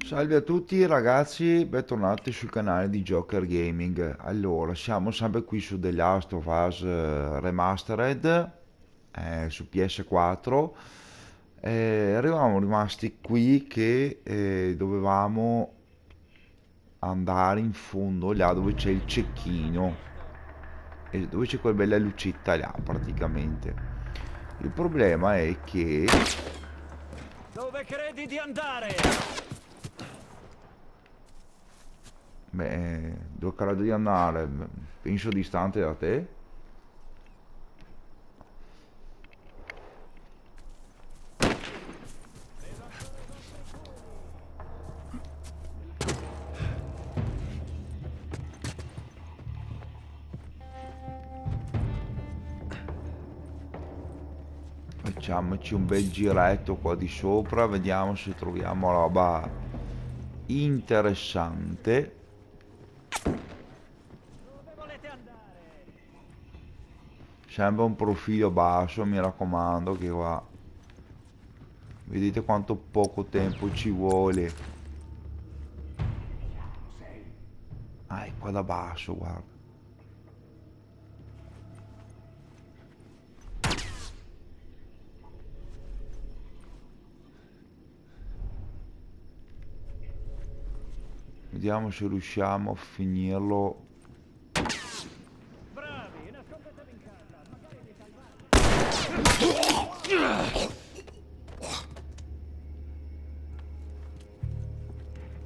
Salve a tutti ragazzi, bentornati sul canale di Joker Gaming. Allora, siamo sempre qui su The Last of Us Remastered su PS4. Eravamo rimasti qui che dovevamo andare in fondo là dove c'è il cecchino e dove c'è quella bella lucetta là praticamente. Il problema è che Dove credi di andare? dove credo di andare? Penso distante da te. Facciamoci un bel giretto qua di sopra, vediamo se troviamo roba interessante. Dove volete andare? Sembra un profilo basso, mi raccomando, che qua vedete quanto poco tempo ci vuole. Ah, è qua da basso, guarda. Vediamo se riusciamo a finirlo. Bravi, nascondetevi in casa. Magari vi salvate.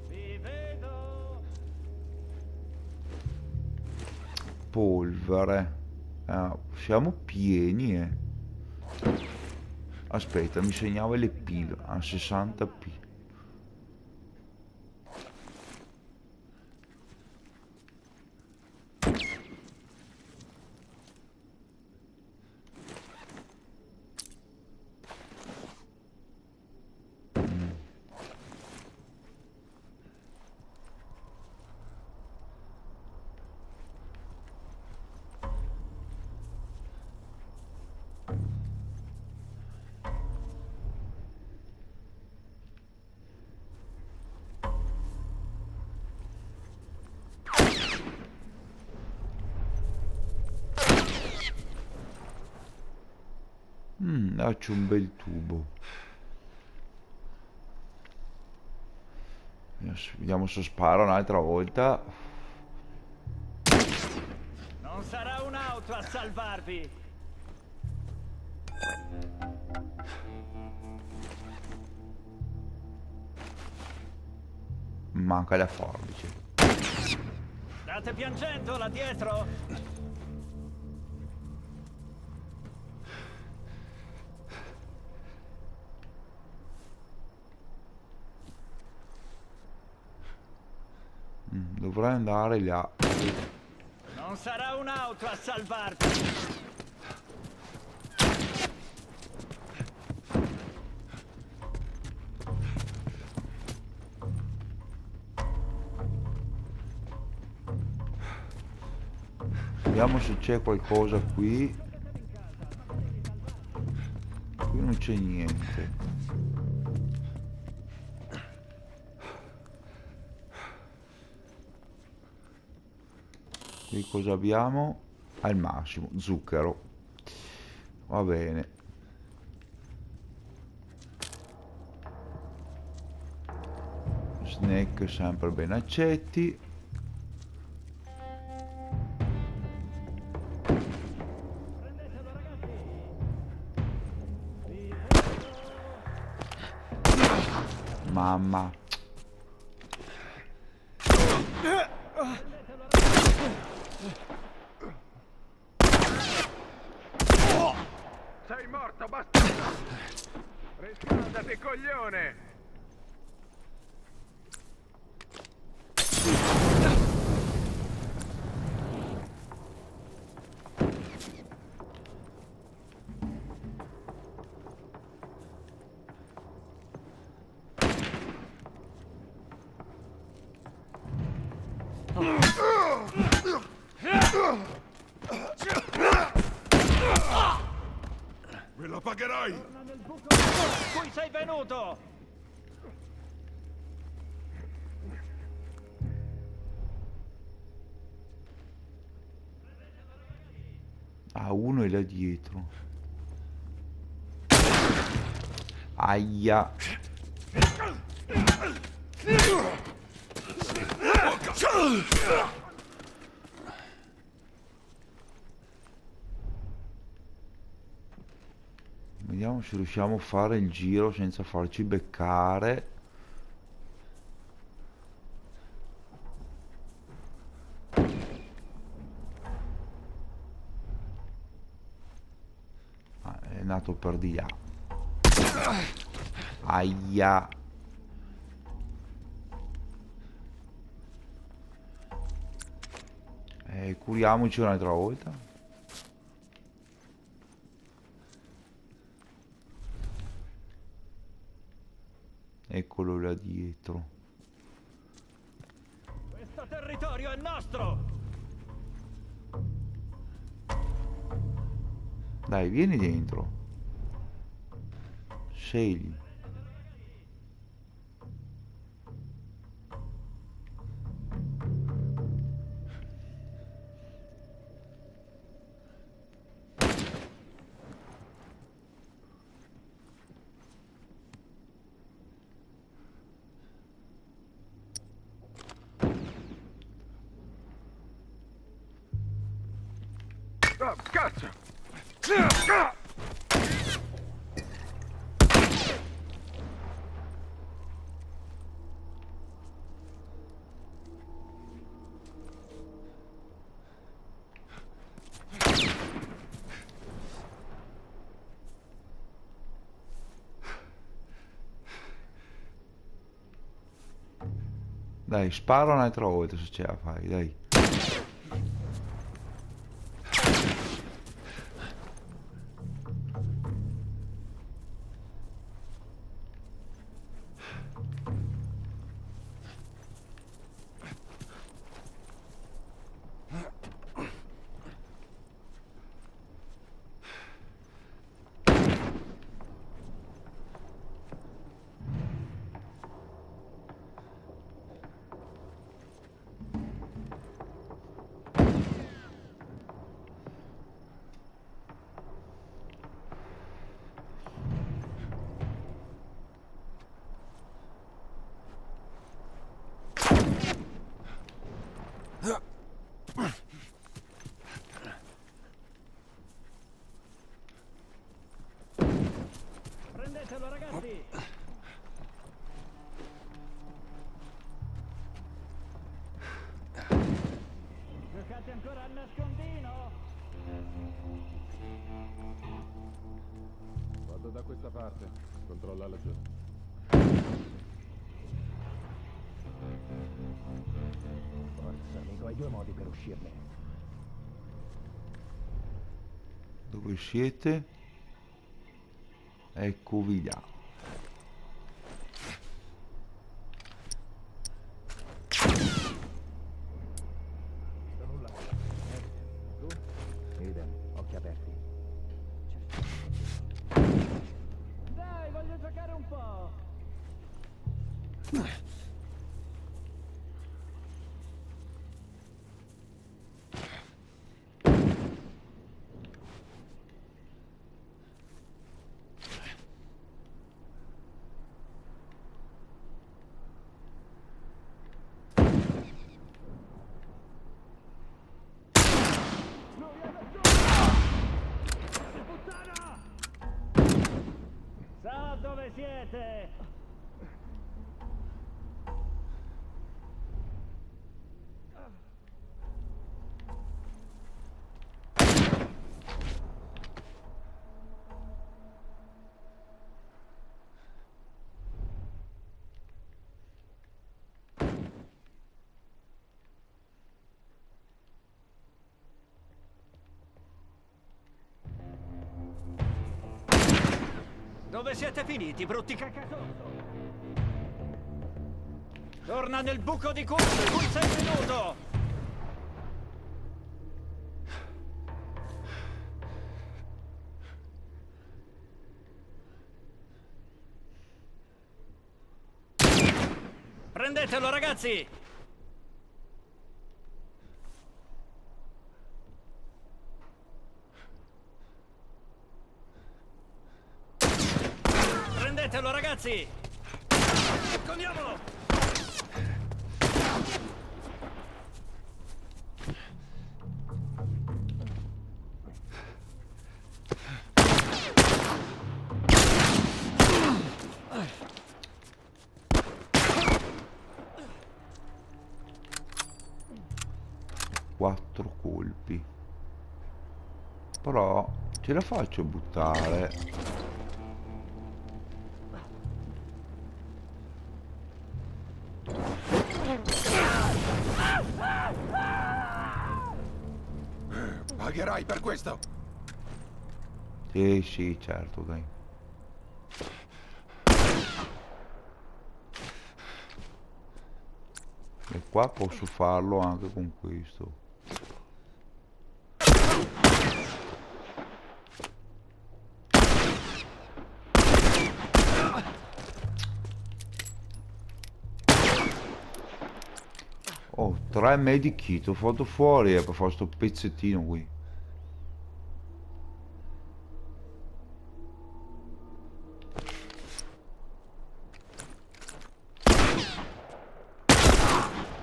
Vi vedo. Polvere. Siamo pieni, Aspetta, mi segnava le pile. 60 pile. Là c'è un bel tubo. Vediamo se spara un'altra volta. Non sarà un'auto a salvarvi. Manca la forbice. State piangendo là dietro? Dovrei andare là. Non sarà un'auto a salvarvi. Vediamo se c'è qualcosa qui. Qui non c'è niente. Qui cosa abbiamo? Al massimo, zucchero. Va bene. Snack sempre ben accetti. Prendetelo ragazzi. Mamma. Sei morto, bastardo! Riscaldati, coglione! Me lo pagherai! Torna nel buco da cui sei venuto. uno è là dietro. Aia. Vediamo se riusciamo a fare il giro senza farci beccare. Ah, è nato per di là. Aia. Curiamoci un'altra volta. Eccolo là dietro. Questo territorio è nostro! Dai, vieni dentro. Scegli. Oh, cazzo! Dai, spara un'altra volta se ce la fai, dai. Prendetelo, ragazzi! Giocate ancora al nascondino? Vado da questa parte. Controlla laggiù. Forza, amico, hai due modi per uscirne. Dove siete? Eccovi là. Sono là. Tu? Idem, occhi aperti. Dai, voglio giocare un po'! So dove siete! Dove siete finiti, brutti cacatoso? Torna nel buco di culo in cui sei venuto! Prendetelo, ragazzi! ragazzi! Circondiamolo! Quattro colpi. Però ce la faccio a buttare. Pagherai per questo! Sì, sì, certo, dai. E qua posso farlo anche con questo. Oh, 3 medikit, ho fatto fuori per fare sto pezzettino qui.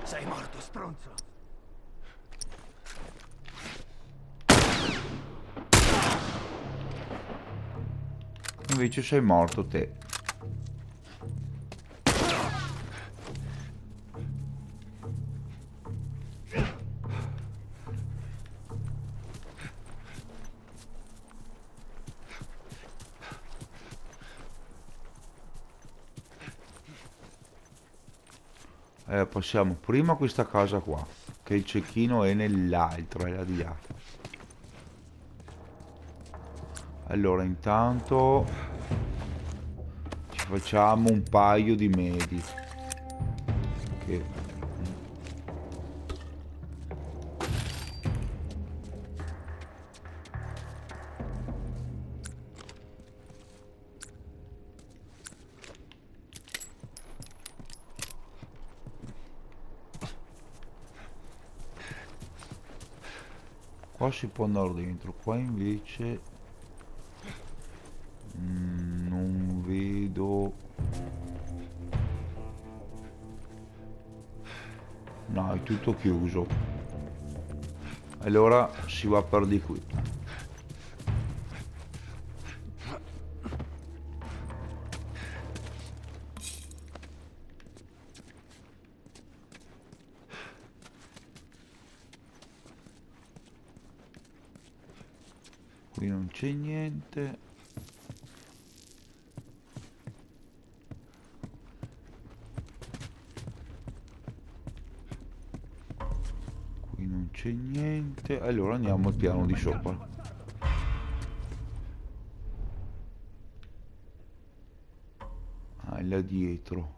Sei morto, stronzo! Invece sei morto te. Passiamo prima a questa casa qua, che il cecchino è nell'altra, è là di là. Allora, intanto ci facciamo un paio di medi. Che... Qua si può andare dentro, qua invece non vedo. No, è tutto chiuso. Allora si va per di qui. Qui non c'è niente. Qui non c'è niente. Allora andiamo al piano di sopra. Ah, è là dietro.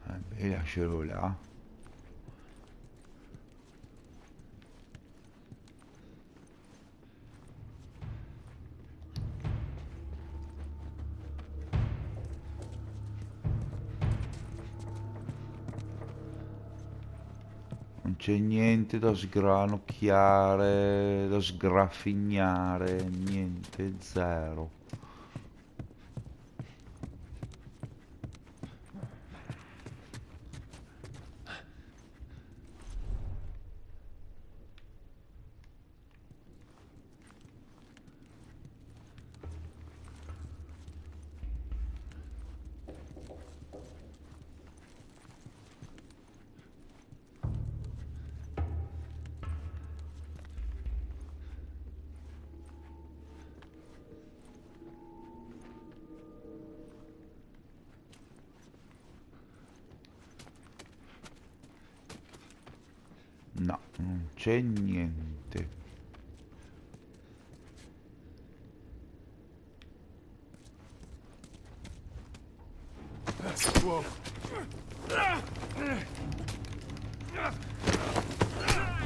Beh, lascerò là. Non c'è niente da sgranocchiare, da sgraffignare, niente, zero. No, non c'è niente.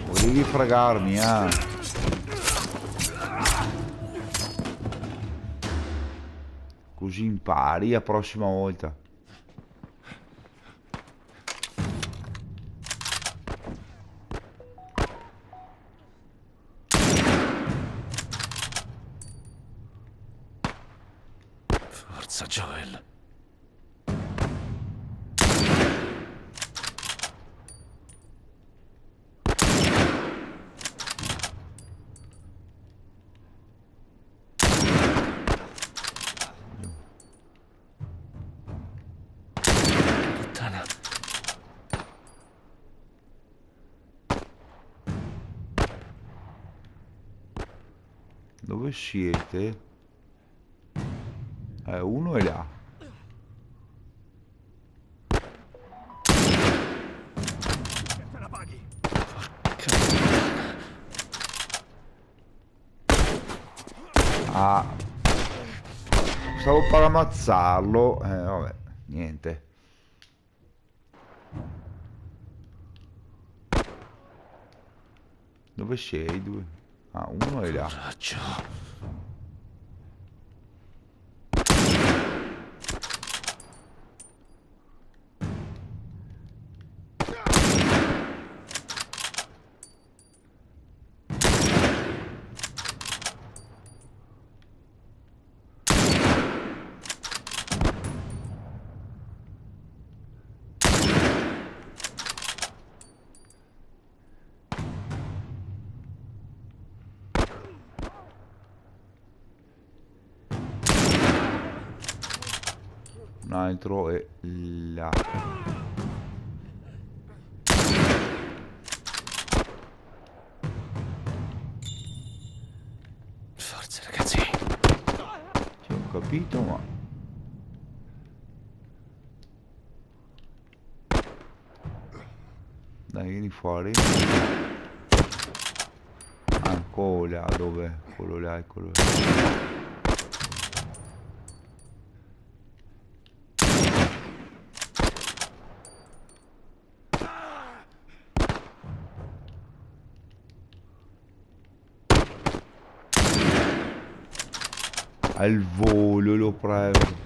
Volevi fregarmi, ah. Così impari la prossima volta. Forza, Joel. Dove siete? Uno è là. Te la paghi. Ah, stavo per ammazzarlo. Vabbè, niente. Dove sei? Due? Ah, uno è là. Un altro è là. Forza, ragazzi. Sì, ho capito, ma... Dai, vieni fuori. Ancora, dov'è? Quello là, eccolo là. Al volo lo prendo.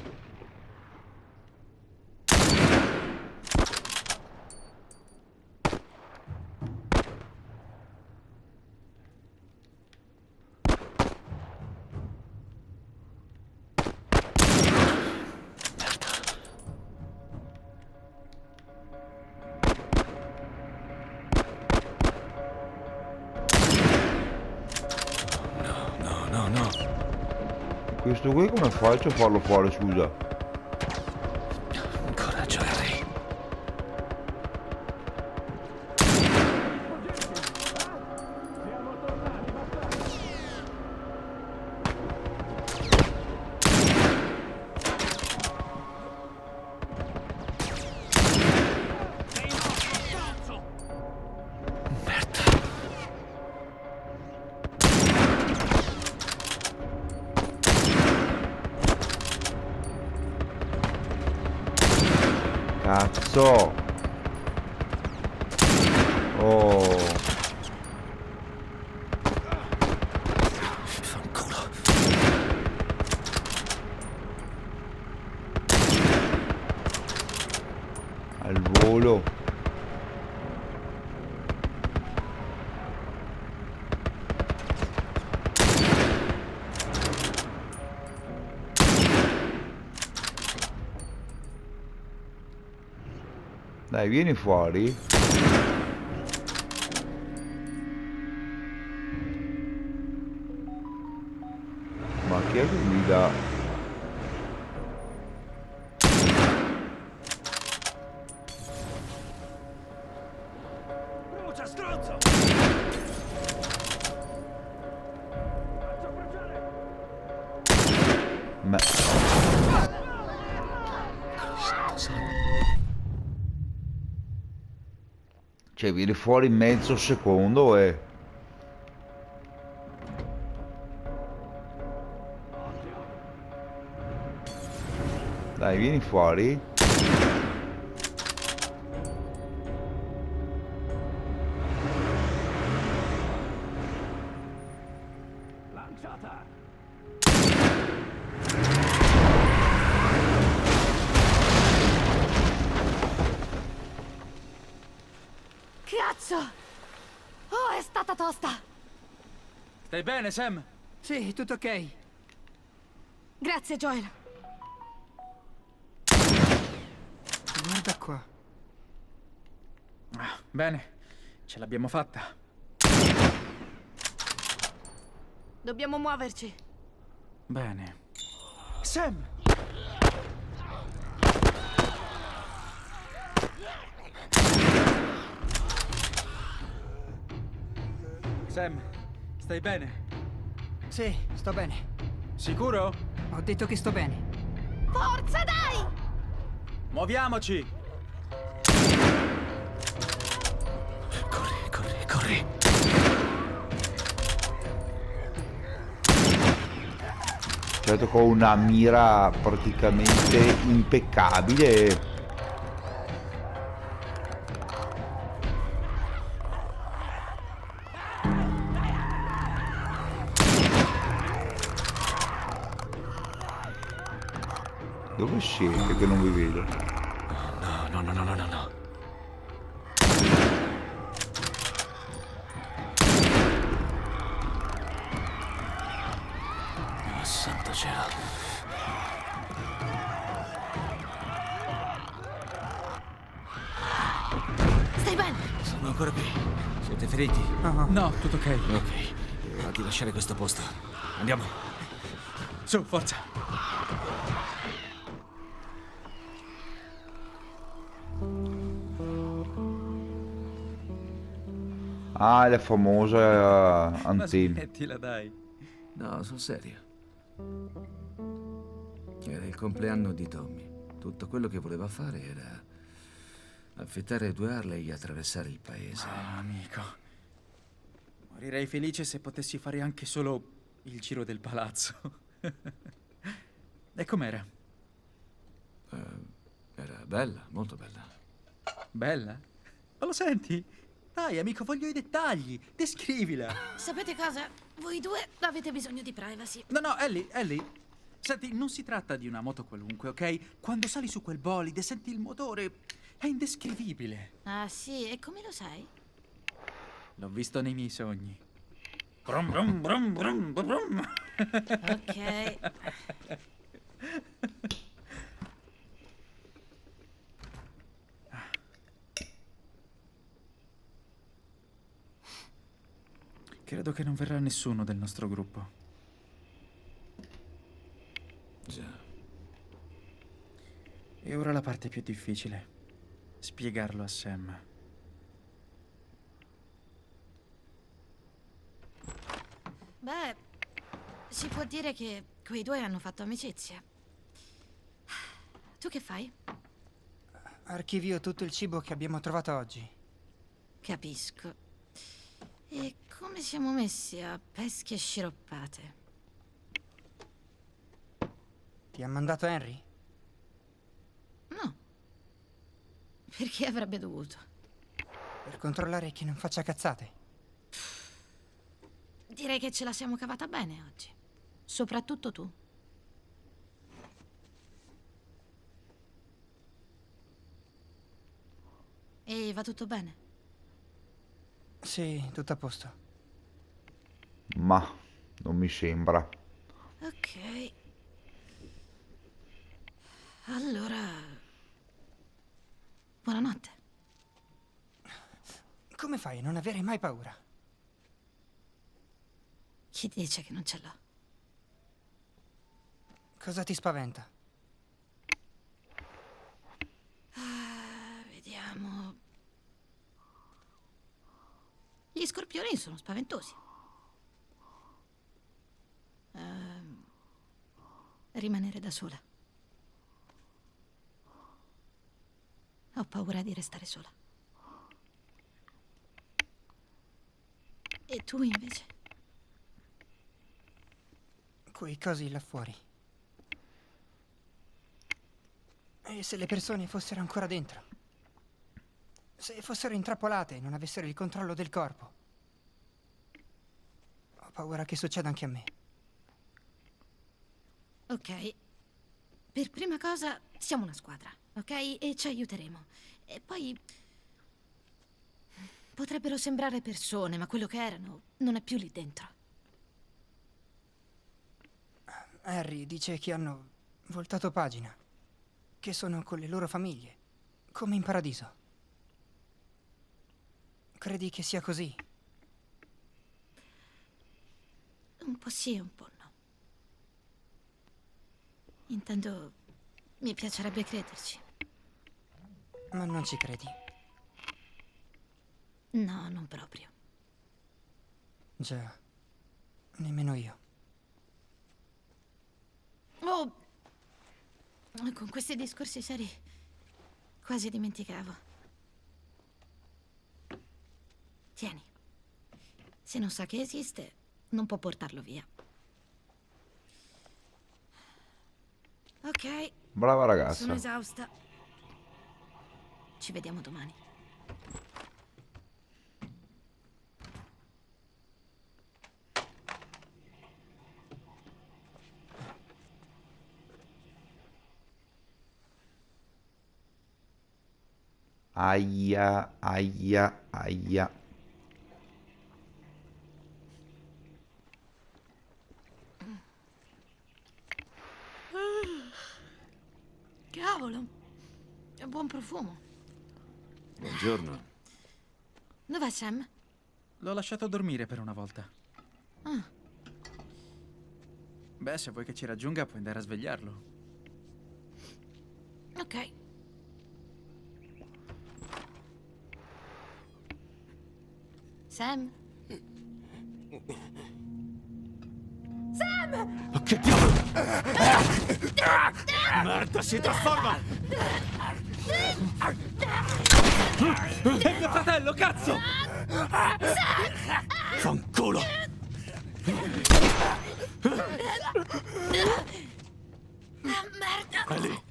No. Questo qui come faccio a farlo fuori, scusa? Coraggio, Harry. Cazzo! Oh! Fanculo. Al volo! Dai, vieni fuori. Ma chi è che guida? Brucia, stronzo! Faccio bruciare! Ma... Cioè, viene fuori in mezzo secondo e... Dai, vieni fuori. Lanciata! Cazzo! Oh, è stata tosta! Stai bene, Sam? Sì, tutto ok. Grazie, Joel. Guarda qua. Bene, ce l'abbiamo fatta. Dobbiamo muoverci. Bene. Sam! Sam, stai bene? Sì, sto bene. Sicuro? Ho detto che sto bene. Forza, dai! Muoviamoci! Corri, corri, corri. Certo, con una mira praticamente impeccabile. Dove siete che non vi vedo? No, no, no, no, no, no, no. Oh, santo cielo. Stai bene? Sono ancora qui. Siete feriti? No, tutto ok. Ok. Ora di lasciare questo posto. Andiamo. Su, forza! Ah, la famosa Ma antenna. smettila, dai. No, sul serio. Era il compleanno di Tommy. Tutto quello che voleva fare era affittare 2 Harley e attraversare il paese. Ah, amico. Morirei felice se potessi fare anche solo il giro del palazzo. E com'era? Era bella, molto bella. Bella? Ma lo senti? Dai, amico, voglio i dettagli. Descrivila. Sapete cosa? Voi due avete bisogno di privacy. No, no, Ellie. Senti, non si tratta di una moto qualunque, ok? Quando sali su quel bolide, senti il motore. È indescrivibile. Ah, sì? E come lo sai? L'ho visto nei miei sogni. Brum, brum, brum, brum, brum. Ok. Credo che non verrà nessuno del nostro gruppo. Già. E ora la parte più difficile. Spiegarlo a Sam. Beh, si può dire che quei due hanno fatto amicizia. Tu che fai? Archivio tutto il cibo che abbiamo trovato oggi. Capisco. E come siamo messi a pesche sciroppate? Ti ha mandato Henry? No. Perché avrebbe dovuto? Per controllare che non faccia cazzate. Direi che ce la siamo cavata bene oggi. Soprattutto tu. E va tutto bene? Sì, tutto a posto. Ma non mi sembra. Ok. Allora... Buonanotte. Come fai a non avere mai paura? Chi dice che non ce l'ho? Cosa ti spaventa? Vediamo. Gli scorpioni sono spaventosi. Rimanere da sola. Ho paura di restare sola. E tu invece? Quei cosi là fuori. E se le persone fossero ancora dentro? Se fossero intrappolate e non avessero il controllo del corpo? Ho paura che succeda anche a me. Ok. Per prima cosa, siamo una squadra, ok? E ci aiuteremo. E poi... potrebbero sembrare persone, ma quello che erano non è più lì dentro. Harry dice che hanno voltato pagina, che sono con le loro famiglie, come in paradiso. Credi che sia così? Un po' sì e un po' no. Intendo, mi piacerebbe crederci. Ma non ci credi? No, non proprio. Già, nemmeno io. Oh, con questi discorsi seri quasi dimenticavo. Tieni. Se non sa che esiste, non può portarlo via. Ok, Brava sono ragazza. esausta. Ci vediamo domani. Aia, aia, aia. Cavolo, è buon profumo. Buongiorno. Dov'è Sam? L'ho lasciato dormire per una volta. Ah, Beh, se vuoi che ci raggiunga, puoi andare a svegliarlo. ok. Sam? Oh, che diavolo! Merda, si trasforma! È mio fratello, cazzo! Fanculo! Merda! Ellie!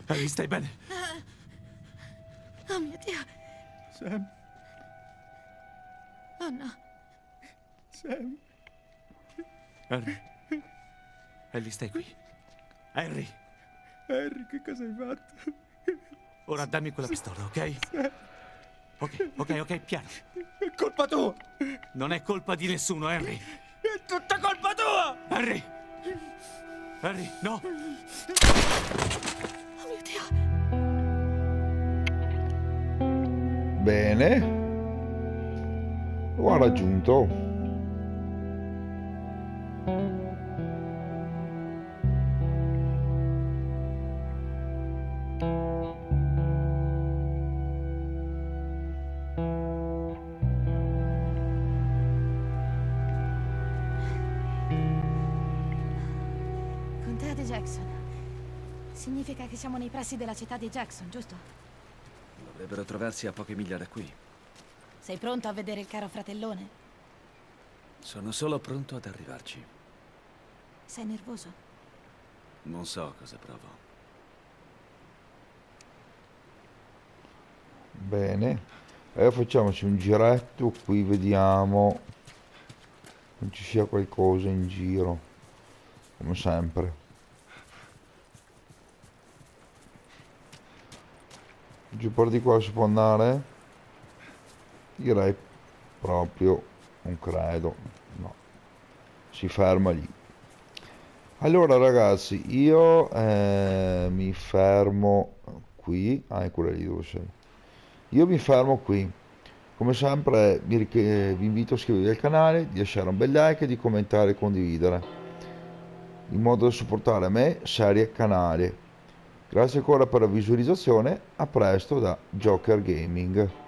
Ellie, stai bene? Oh mio Dio! Sam, Oh no! Sam. Harry? Ellie, stai qui? Harry! Harry, che cosa hai fatto? Ora dammi quella pistola, ok? Ok, piano. È colpa tua! Non è colpa di nessuno, Harry! È tutta colpa tua! Harry! Harry, no! Oh mio Dio! Bene. Lo ha raggiunto. Contea di Jackson. Significa che siamo nei pressi della città di Jackson, giusto? Dovrebbero trovarsi a poche miglia da qui. Sei pronto a vedere il caro fratellone? Sono solo pronto ad arrivarci. Sei nervoso? Non so cosa provo. Bene. Adesso facciamoci un giretto qui, vediamo. Non ci sia qualcosa in giro. Come sempre. Giù per di qua si può andare? Direi proprio, non credo, no, si ferma lì. Allora ragazzi, io mi fermo qui, ah è quella lì dove sei. Io mi fermo qui. Come sempre vi invito a iscrivervi al canale, di lasciare un bel like e di commentare e condividere, in modo da supportare me, serie e canale. Grazie ancora per la visualizzazione, a presto da Joker Gaming.